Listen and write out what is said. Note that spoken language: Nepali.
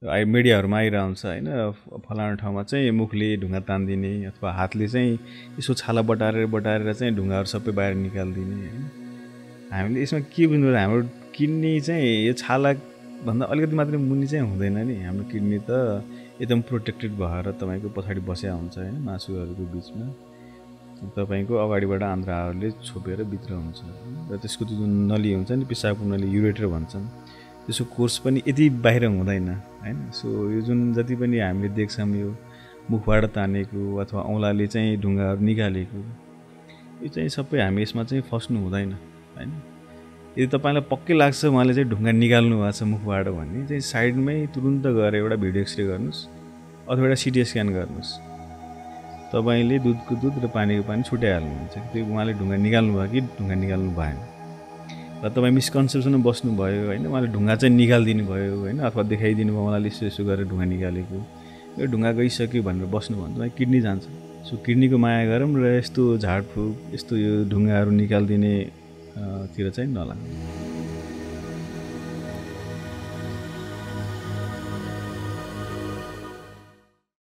मिडियाहरुमा आइरहन्छ हैन फलाना ठाउँमा चाहिँ मुखले ढुङ्गा तान्दिने अथवा हातले चाहिँ यसो छाला बटारेर चाहिँ ढुङ्गाहरु सबै बाहिर निकाल्दिने हैन हामीले यसमा के बुझ्नु हाम्रो किडनी चाहिँ यो छाला भन्दा अलिकति मात्रै मुनि चाहिँ हुँदैन नि हाम्रो किडनी त एकदम प्रोटेक्टेड भएर तपाईको पछाडी बसेको हुन्छ हैन मासुहरुको बीचमा तपाईको अगाडिबाट आन्द्राहरुले छोपेर भित्र हुन्छ र त्यसको जुन नली हुन्छ नि पिसाबको नली युरेटर भन्छन् त्यसको कोर्स पनि यति बाहिर हुँदैन हैन सो यो जुन जति पनि हामीले देख्छौं यो मुखबाट तानेको अथवा औँलाले चाहिँ ढुङ्गाहरु निकालेको यो चाहिँ सबै हामी यसमा चाहिँ फस्नु हुँदैन हैन यदि तपाईलाई पक्कै लाग्छ उहाँले चाहिँ ढुङ्गा निकाल्नु भएको छ मुखबाट भन्ने चाहिँ साइडमै तुरुन्त गएर एउटा भिडियो एक्सरे गर्नुस् अथवा एउटा सिटी स्क्यान गर्नुस् तपाईले दूधको दूध र पानीको पानी छुट्याइहाल्नुहुन्छ त्यो उहाँले ढुङ्गा निकाल्नु भयो कि ढुङ्गा निकाल्नु भएन र तपाई मिसकन्सेप्सनमा बस्नु भयो हैन उहाँले ढुङ्गा चाहिँ निकाल्दिनु भयो हैन अथवा देखाइदिनु भयो उहाँले यसो गरेर ढुङ्गा निकालेको यो ढुङ्गा गइसक्यो भनेर बस्नु भन्दा तपाईँ किडनी जान्छ सो किडनीको माया गरौँ र यस्तो झाडफुक यस्तो यो ढुङ्गाहरु निकाल्दिने तिर चाहिँ नलाग्नु